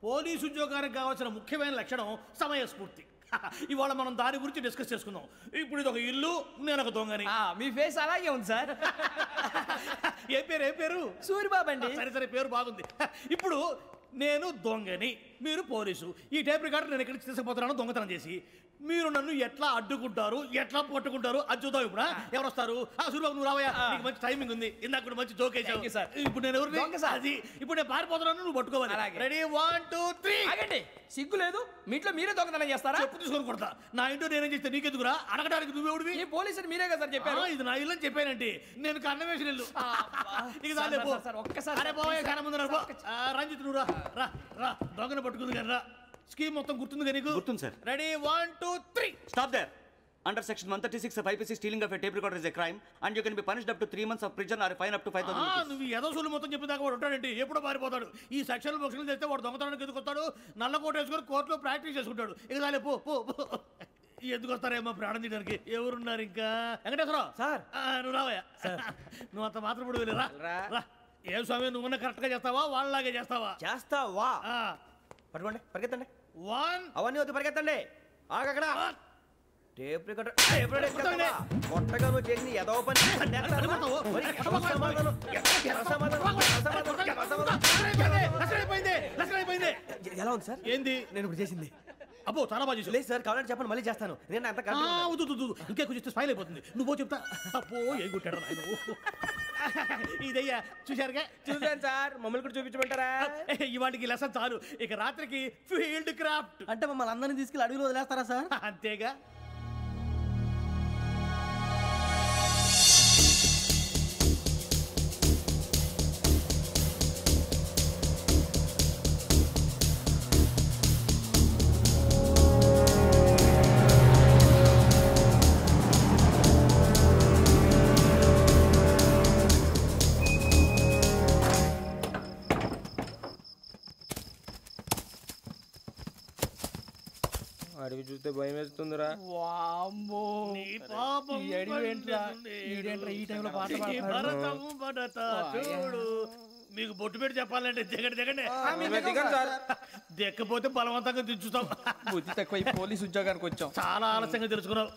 Police ఉద్యోగానికి కావాల్సిన ముఖ్యమైన లక్షణం సమయస్ఫూర్తి. ఇవాళ మనం దాని గురించి డిస్కస్ చేసుకుందాం. ఇప్పుడు ఇది ఒక ఇల్లు, నేను ఒక దొంగని. మీ ఫేస్ అలాగే ఉంది సార్. ఏ పేరు? సూరిబాబు అండి. సరే పేరు బాగుంది. ఇప్పుడు నేను దొంగని, మీరు పోలీసు. ఈ టైప్ రికార్డు నేను ఎక్కడికి తీసుకుపోతున్నాను దొంగతనం చేసి. మీరు నన్ను ఎట్లా అడ్డుకుంటారు, ఎట్లా పట్టుకుంటారు అది చూద్దాం. ఇప్పుడు ఎవరు వస్తారు? సూరిబాబు నువ్వు రావయ్యా, నీకు మంచి టైమింగ్ ఉంది. ఇందాక కూడా మంచి జోక్ వేసావు. ఇప్పుడు నేను ఎవరు? అది ఇప్పుడు నేను పారిపోతున్నాను, నువ్వు పట్టుకోవాలి. రెడీ 1 2 3. ఆగండి, సిగ్గు లేదు? మీ ఇంట్లో మీరే దొంగతనం చేస్తారా? చెప్పు తీసుకొని కొడతా. నా ఇంట్లో నేనేం చేస్తే నీకెందుకురా? అడగడానికి నువ్వెవడివి? ఈ పోలీసులు మీరే కదా సార్ చెప్పారు. ఇది నా ఇల్లు అని చెప్పానంటే నేను కన్నవేసిన ఇల్లు. ఒక్కసారి రంజిత్ నువ్వు రా రా దొంగను పట్టుకుంది కానీ రా. స్కీమ్ మొత్తం గుర్తుంది కానీ గుర్తుంది sir. Ready 1 2 3. Stop there. Under section 136 of IPC, stealing of a tape recorder is a crime and you can be punished up to 3 months of prison or a fine up to 5,000 rupees. నువ్వు ఏదో సొల్లు మొత్తం చెప్పేదాకా వాడు ఉంటాడంటే ఎప్పుడో పారిపోతాడు. ఈ సెక్షన్లు బొక్షన్లు చేస్తే వాడు దొంగతనానికి ఎందుకు వస్తాడు? నల్ల కోట వేసుకొని కోర్టులో ప్రాక్టీస్ చేసుకుంటాడు. ఇక చాలే పో పో. ఎందుకు వస్తారేమో ప్రాణం తీయడానికి? ఎవరున్నారు ఇంకా? వెంకటేశ్వరరావు సార్, నువ్వు రావయ్యా. నువ్వు అంత మాత్రం ఇప్పుడు వెళ్ళి రా. ఏ స్వామి, నువ్వున్న కరెక్ట్గా చేస్తావా వాళ్ళలాగే చేస్తావా? చేస్తావా? పట్టుకోండి, పరిగెత్తండి. 1 అవన్నీ వద్దు, పరిగెత్తండి. ఆగక్కడ టేప్ రికార్డర్ కొట్టగా నువ్వు చేసి ఏదో పని. ఎలా ఉంది సార్? ఏంది నేను ఇప్పుడు చేసింది? అబ్బో చాలా బాగా చేసావు. లేదు సార్, కావాలంటే చెప్పండి, మళ్ళీ చేస్తాను. నేను అంత ఇంకే కొంచెం స్మైల్ అయిపోతుంది. నువ్వు చెప్తా. అబ్బో ఏం కొట్టాడు ఆయన. ఇదయ్యా చూశారుగా? చూసాను సార్. మమ్మల్ని కూడా చూపించమంటారా? ఇవాటికి లెసన్ చాలు. ఇక రాత్రికి ఫీల్డ్ క్రాఫ్ట్. అంటే మమ్మల్ని అందరినీ తీసుకెళ్ళి అడుగులో వదిలేస్తారా సార్? అంతేగా. అడిగి చూస్తే భయం వేస్తుందిరా. మీకు బొట్టు పెట్టి చెప్పాలంటే దిగండి. దిక్కపోతే బలవంతంగా దించుతాం. బుద్ధి తక్కువ, పోలీసు ఉద్యోగానికి వచ్చాం. చాలా ఆలస్యంగా తెలుసుకున్నావు.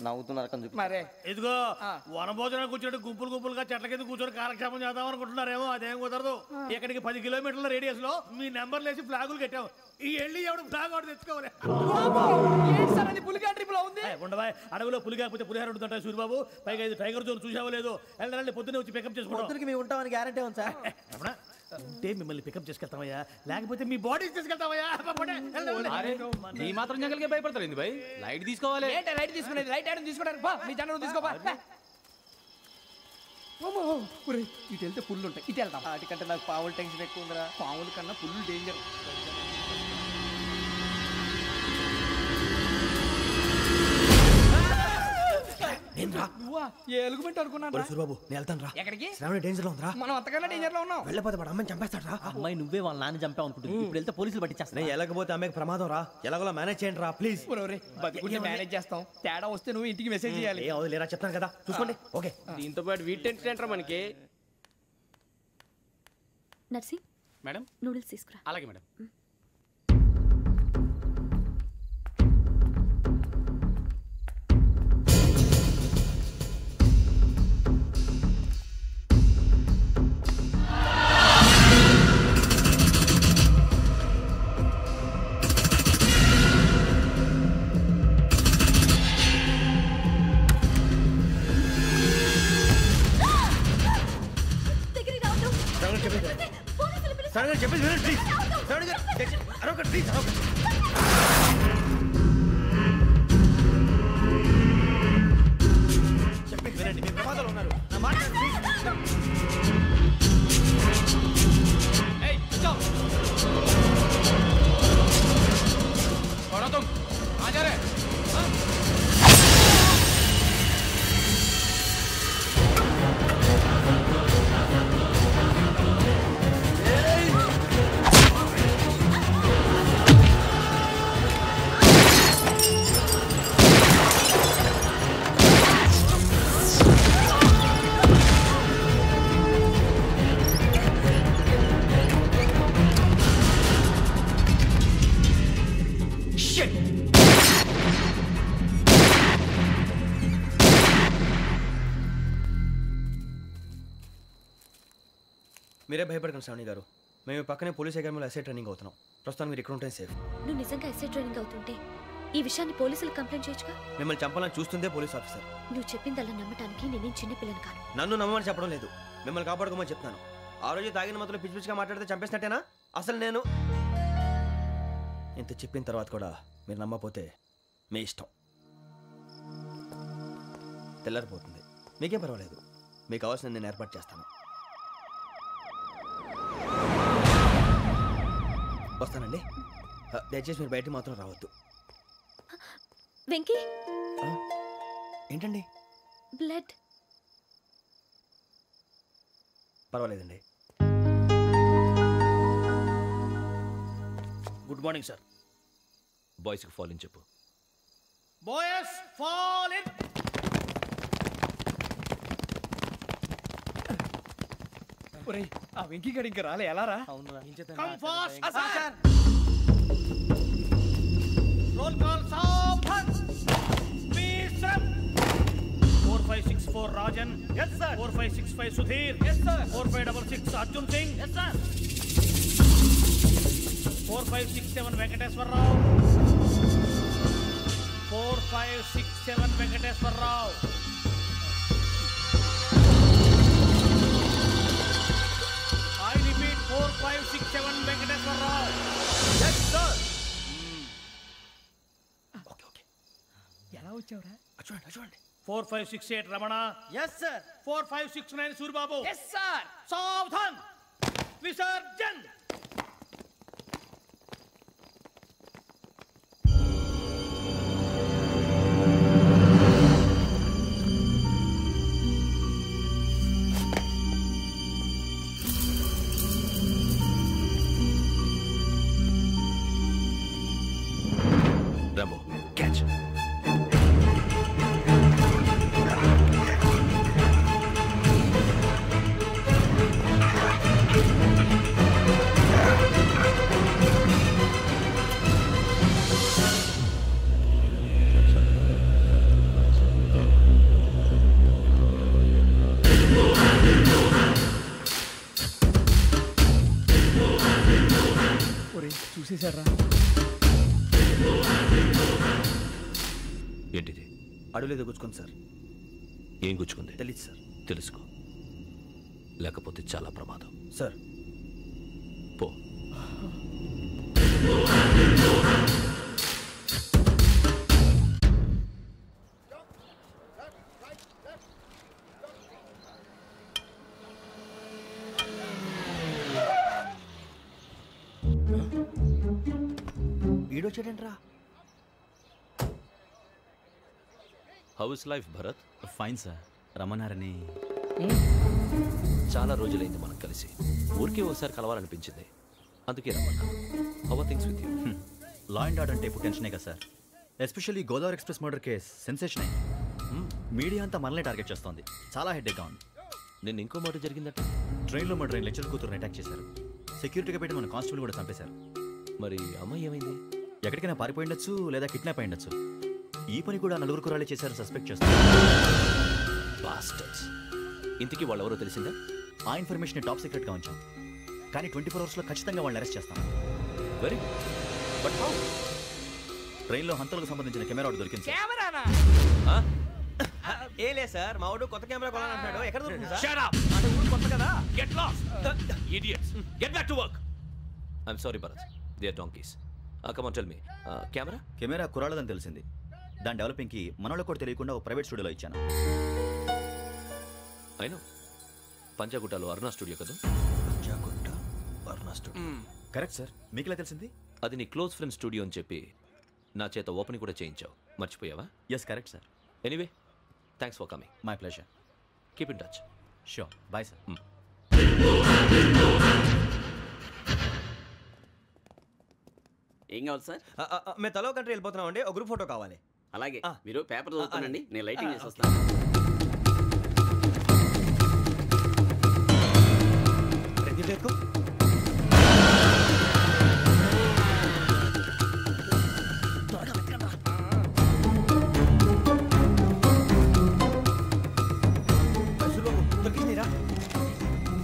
నవ్వుతున్నారు. ఇదిగో వనభోజనానికి కూర్చోండి, గుంపులుగా చెట్ల కింద కూర్చొని కాలక్షేపం చేద్దాం అనుకుంటున్నారేమో. అదేం కుదరదు. ఇక్కడికి 10 కిలోమీటర్ల రేడియస్ లో మీ నెంబర్లు వేసి ఫ్లాగులు కట్టాము. ఈ వెళ్ళి ఎవడు ఫ్లాగ్ ఒకటి తెచ్చుకోవాలి. ఉండవా? అడవిలో పులి కాకపోతే పులిహార ఉంటుంటాయి సూరిబాబు. పైగా ఇది టైగర్ జోన్ చూసావో లేదో. వెళ్ళాలి, పొద్దున్నే వచ్చి పికప్ చేసుకుంటాం. మేము ఉంటామని గ్యారంటీ ఉంది సార్. అంటే మిమ్మల్ని పికప్ చేసుకెళ్తామయ్యా, లేకపోతే మీ బాడీ తీసుకెళ్తామయ్యా. ఈ మాత్రం జంగల్కే భయపడతారు ఏంది భయ్? లైట్ తీసుకోవాలి. లైట్ తీసుకునేది లైట్ ఐటమ్ తీసుకోవడానికి మీ జనం తీసుకోవా. ఇటు వెళ్తే పుల్లు ఉంటాయి, ఇటు వెళ్తాం. వాటికంటే నాకు పావులు టెన్షన్ ఎక్కువ ఉందిరా. పాముల కన్నా పుల్లు డేంజర్. ఎలుగుబెట్టి అనుకున్నాను. సూరిబాబు నేను వెళ్తాను రా. ఎక్కడికి? శ్రావణి డేంజర్ లో ఉందిరా. మనం అంతకన్నా డేంజర్ లో ఉన్నాం. వెళ్ళపోతే వాడు అమ్మని చంపేస్తాడు రా. అమ్మాయి నువ్వే వాళ్ళ నాన్న చంపావు అనుకుంటుంది. ఇప్పుడు వెళ్తే పోలీసులు పట్టించేస్తా. నేను వెళ్ళకపోతే అమ్మాయికి ప్రమాదం రా. ఎలాగోలా మేనేజ్ చేయండి రా ప్లీజ్. బతికుంటే మేనేజ్ చేస్తాం. తేడా వస్తే నువ్వు ఇంటికి మెసేజ్ చేయాలి. ఏ అవును లేరా, చెప్తాను కదా, చూసుకోండి. ఓకే. దీంతో పాటు వీటి టెన్షన్ ఏంట్రా మనకి? నర్సి మేడం నూడిల్స్ తీసుకురా. అలాగే మేడం. చెప్పేసి వినండి ప్లీజ్. అరొకటి ప్లీజ్, అరొకటి. చెప్పేసి వినండి, మీ ప్రమాదాలు ఉన్నారు. నా మాట మీరే భయపడకండి శ్రావణి గారు. మేము పక్కనే పోలీస్ అకాడమీలో ఎస్ఐ ట్రైనింగ్ అవుతున్నాం. ప్రస్తుతానికి మీరు ఇక్కడ ఉంటే సేఫ్. నువ్వు నిజంగా ఎస్ఐ ట్రైనింగ్ అవుతుంటే ఈ విషయాన్ని పోలీసులకు కంప్లైంట్ చేయొచ్చుగా. మిమ్మల్ని చంపాలని చూస్తుందే పోలీస్ ఆఫీసర్. నువ్వు చెప్పిందల్లా నమ్మటానికి నేనేం చిన్న పిల్లని కాను. నన్ను నమ్మమని చెప్పడం లేదు, మిమ్మల్ని కాపాడుకోమని చెప్తాను. ఆ రోజు తాగిన మొత్తం పిచ్చి పిచ్చిగా మాట్లాడితే చంపేసినట్టేనా? అసలు నేను ఇంత చెప్పిన తర్వాత కూడా మీరు నమ్మపోతే మీ ఇష్టం. తెల్లారిపోతుంది, మీకేం పర్వాలేదు. మీకు కావాల్సిన నేను ఏర్పాటు చేస్తాను. వస్తానండి. దయచేసి మీరు బయట మాత్రం రావద్దు. వెంకీ, ఏంటండి? బ్లడ్. పర్వాలేదండి. Good morning sir. బాయ్స్కి ఫాల్ ఇన్ చెప్పు. Boys fall in. ఒరేయ్, ఆ వెంకీ గడి ఇంకా రాలే, ఎలా రా? Come fast sir. Roll call సావధాన్. విశ్రమ్. 4564 Rajan. yes sir. 4565 Sudheer. yes sir. 4566 Arjun Singh. yes sir. 4567 Venkateswara Rao. 4567 Venkateswara Rao. I repeat 4567 Venkateswara Rao. yes sir. Okay. ఎలా వచ్చావురా? చూడండి. 4568 Ramana. yes sir. 4569 Suribabu. Yes sir. సావధాన్. విసర్జన్. Rambo catch. ఒరేయ్, చూసేశారా? ఏంటిది? అడుగులేదు గుచ్చుకోండి సార్. ఏం గుచ్చుకుంది? తెలీదు సార్. తెలుసుకో, లేకపోతే చాలా ప్రమాదం. సార్ పో. వీడొచ్చాడంట్రా. How is life Bharat? Fine sir. రమ్మన్నారని. చాలా రోజులైంది మనం కలిసి. ఊరికే ఒకసారి కలవాలనిపించింది, అందుకే రమ్మన్నా. How are things with you? Law and order అంటే ఇప్పుడు టెన్షనే కదా సార్. Especially Godavari express murder case sensation అయింది. మీడియా అంతా మనల్ని టార్గెట్ చేస్తోంది. చాలా హెడ్ఏక్గా ఉంది. నిన్న ఇంకో మాట జరిగిందట. ట్రైన్లో మా ట్రైన్ లెక్చర్ కూతురుని అటాక్ చేశారు. సెక్యూరిటీగా పెట్టి మన కానిస్టేబుల్ కూడా చంపేశారు. మరి అమ్మాయి ఏమైంది? ఎక్కడికైనా పారిపోయి ఉండొచ్చు, లేదా కిడ్నాప్ అయి ఉండొచ్చు. ఈ పని కూడా నలుగురు కురాలే చేశారు సస్పెక్ట్ చేస్తారు. బాస్టర్స్. ఇంతకీ వాళ్ళు ఎవరో తెలిసిందా? ఆ ఇన్ఫర్మేషన్ టాప్ సీక్రెట్గా ఉంచాం, కానీ 24 అవర్స్లో ఖచ్చితంగా వాళ్ళని అరెస్ట్ చేస్తాం. Very but how? ట్రైన్లో హంతలకు సంబంధించిన కెమెరా ఒకటి దొరికింది సార్. కెమెరానా? ఏలే సార్, మా వాడు కొత్త కెమెరా కొనాలంటున్నాడు. ఎక్కడ దొరుకుతుంది సార్? Shut up! అంటే ఊరు కొత్త కదా. Get lost! Idiots! Get back to work! I'm sorry, Bharat. They are donkeys. Come on, tell me. Camera? Camera కురాలదని తెలిసింది. దాని డెవలపింగ్కి మనోళ్ళకి కూడా తెలియకుండా ఒక ప్రైవేట్ స్టూడియోలో ఇచ్చాను. I know. పంజాగుట్టలో అరుణా స్టూడియో కదా? Panjagutta Aruna studio. Correct sir. మీకు ఎలా తెలిసింది? అది నీ క్లోజ్ ఫ్రెండ్ స్టూడియో అని చెప్పి నా చేత ఓపెనింగ్ కూడా చేయించావు. మర్చిపోయావా? Yes correct sir. Anyway, thanks for coming. My pleasure. Keep in touch. Sure. Bye sir. ఏం కావాలి సార్? మేము తలో కంట్రీ వెళ్ళిపోతున్నాం అండి. ఒక గ్రూప్ ఫోటో కావాలి. అలాగే, మీరు పేపర్ చదువుతానండి, నేను లైటింగ్ చేసి వస్తాను.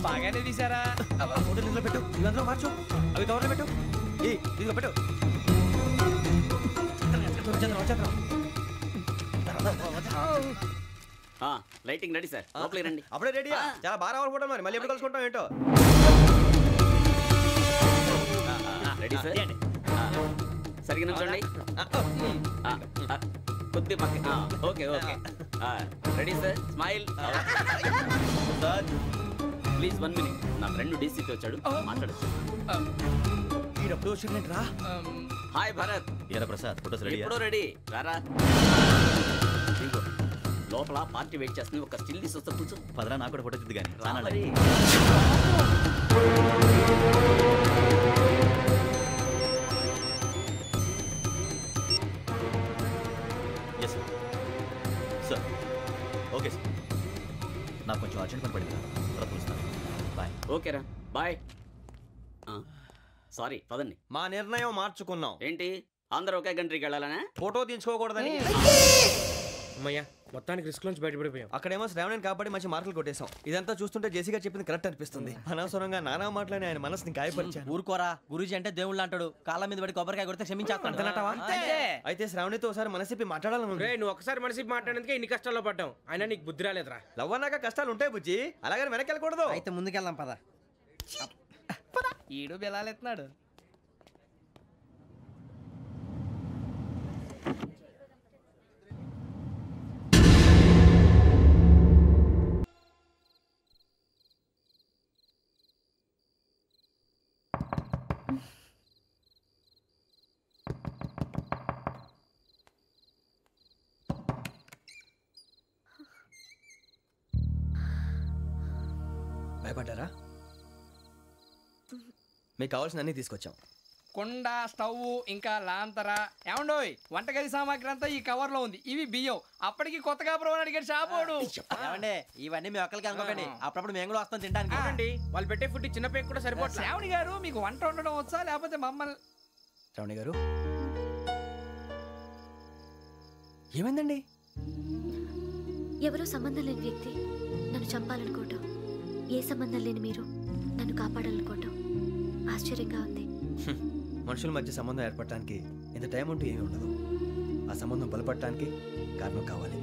బాగానే తీసారా? ఇవి అందులో మార్చు, అవి కవర్లో పెట్టు. ఇదిగో పెట్టు. లైటింగ్ రెడీ సార్, లోపలికి రండి. అప్పుడే రెడీయా? చాలా బాగా రావాలి ఫోటో, మరి మళ్ళీ ఎప్పుడు కలుసుకుంటాం ఏంటో. రెడీ సార్, సరిగ్గా నిల్చోండి. కొద్ది పక్క. Okay okay, ready sir, smile. Please 1 minute, నా ఫ్రెండ్ డీసీకి వచ్చాడు, మాట్లాడచ్చు. ఈడప్పుడు వచ్చిందంటరా. హాయ్ భరత్. ఏరా ప్రసాద్, ఫోటోస్ రెడీ? ఎప్పుడో రెడీ, రారా. ఇంకో లోపల పార్టీ వెయిట్ చేస్తుంది, ఒక స్టిల్ తీసి వస్తా, కూర్చో. పదరా, నాకు కూడా ఫోటో తిద్దు కానీ. Yes sir. ఓకే సార్, నాకు కొంచెం అర్జెంట్ పని పడింది, తర్వాత పిలుస్తాను. బాయ్. ఓకేరా, బాయ్. సారీ, పదండి. మా నిర్ణయం మార్చుకున్నాం. ఏంటి, అందరూ ఒకే కంట్రీకి వెళ్ళాలనే? ఫోటో తీసుకోకూడదని. అమ్మయ్యా, మొత్తానికి రిస్క్ నుంచి బయటపడిపోయాం. అక్కడేమో శ్రావణిని కాబట్టి మంచి మార్కులు కొట్టేశాం. ఇదంతా చూస్తుంటే జేసీగా చెప్పింది కరెక్ట్ అనిపిస్తుంది. అనవసరంగా నానా మాటలని ఆయన మనసుని గాయపరిచాను. ఊరుకోరా, గురూజీ అంటే దేవుళ్ళు అంటాడు. కాళ్ళ మీద పడి కొబ్బరికాయ కొడితే క్షమించేస్తాడు. అయితే శ్రావణితో ఒకసారి మనసిప్పి మాట్లాడాలను. రే, నువ్వు ఒకసారి మనసి మాట్లాడేందుకే ఇన్ని కష్టాల్లో పడ్డాం. అయినా నీకు బుద్ధి రాలేదురా. లవ్ అన్నాక కష్టాలు ఉంటాయి బుజ్జి, అలాగని వెనక్కి వెళ్ళకూడదు. అయితే ముందుకెళ్దాం పద. ఈడు బెలాలెత్తున్నాడు. భయపడ్డారా? మీకు కావాల్సిన అన్ని తీసుకొచ్చాం. కుండ, స్టవ్, ఇంకా లాంతర. ఏమండోయ్, వంటగది సామాగ్రి అంతా ఈ కవర్ లో ఉంది. ఇవి బియ్యం. అప్పటికి కొత్తగా బ్రో అడిగాడు షాపోడు. ఏమండి, ఇవన్నీ మీ ఒక్కరికి అనుకోకండి, అప్పుడప్పుడు మేము కూడా వస్తాం తినడానికి. అవునండి, వాళ్ళు పెట్టే ఫుడ్ చిన్న పేరు కూడా సరిపోతుంది. శ్రావణి గారు, మీకు వంట వండడం వచ్చా లేకపోతే మమ్మల్ని? శ్రావణి గారు, ఏమైందండి? ఎవరో సంబంధం లేని వ్యక్తి నన్ను చంపాలనుకోవటం, ఏ సంబంధం లేని మీరు నన్ను కాపాడాలనుకోవటం ఆశ్చర్యంగా ఉంది. మనుషుల మధ్య సంబంధం ఏర్పడటానికి ఇంత టైం ఉంటూ ఏమీ ఉండదు. ఆ సంబంధం బలపడటానికి కారణం కావాలి.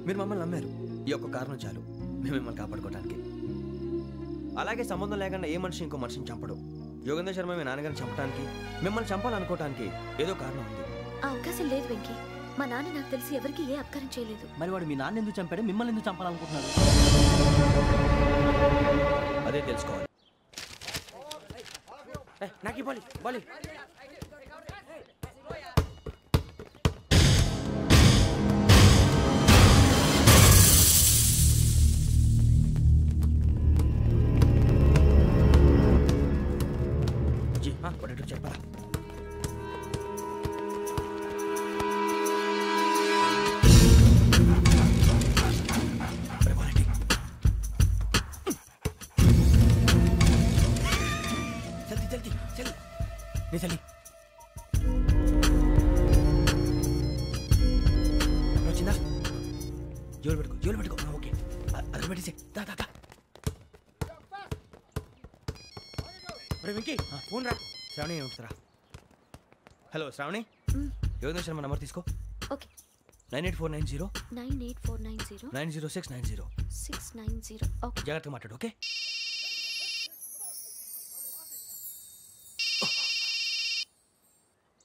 మీరు మమ్మల్ని నమ్మారు, ఈ ఒక్క కారణం చాలు మేము మిమ్మల్ని కాపాడుకోవటానికి. అలాగే సంబంధం లేకుండా ఏ మనిషి ఇంకో మనిషిని చంపడు. యోగేంద్ర శర్మ మీ నాన్నగారిని చంపడానికి, మిమ్మల్ని చంపాలనుకోవటానికి ఏదో కారణం ఉంది. ఆ అవకాశం లేదు వెంకీ. మా నాన్న నాకు తెలిసి ఎవరికి ఏ అపకారం చేయలేదు. మరి వాడు మీ నాన్న ఎందుకు చంపాడు, మిమ్మల్ని ఎందుకు చంపాలనుకుంటున్నాడు? అదే తెలుసుకోవాలి. నాకు బాలి బాలి. చెప్పరా? చలి వచ్చిందా? జోలు పెట్టుకో. ఓకే, అది పెట్టేసి వెంకీ ఫోన్ రా. శ్రావణి ఏమంటారా? హలో శ్రావణి, యోగేంద్ర శర్మ నంబర్ తీసుకో. ఓకే. 98490 98490 90690. 690. ఓకే, జాగ్రత్తగా మాట్లాడు. Okay,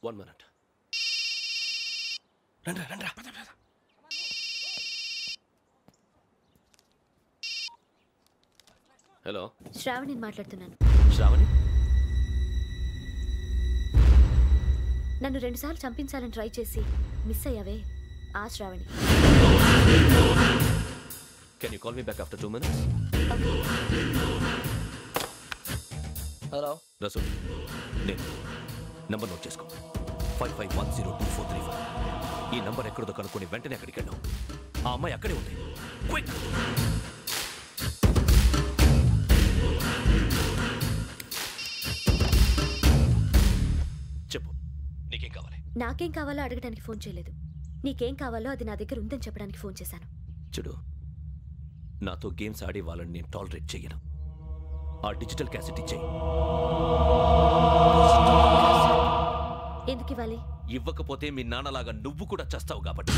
One minute. రండ్రా. హలో, శ్రావణి మాట్లాడుతున్నాను. శ్రావణి? నన్ను 2 సార్లు చంపించాలని ట్రై చేసి మిస్ అయ్యావే, ఆ Shravani. Can you call me back after 2 minutes? Hello Rasool, నేను నంబర్ నోట్ చేసుకో. 55102435. ఈ నంబర్ ఎక్కడదో కనుక్కొని వెంటనే అక్కడికి వెళ్ళాం. ఆ అమ్మాయి అక్కడే ఉంది. క్విక్! చెప్పు, నీకేం కావాలి? నాకేం కావాలో అడగడానికి ఫోన్ చేయలేదు. నీకేం కావాలో అది నా దగ్గర ఉందని చెప్పడానికి ఫోన్ చేశాను. చూడు, నాతో గేమ్స్ ఆడే వాళ్ళని నేను టాలరేట్ చెయ్యను. ఆ డిజిటల్ క్యాసెట్ ఇచ్చేయి. ఎందుకు ఇవ్వాలి? ఇవ్వకపోతే మీ నాన్నలాగా నువ్వు కూడా చేస్తావు కాబట్టి.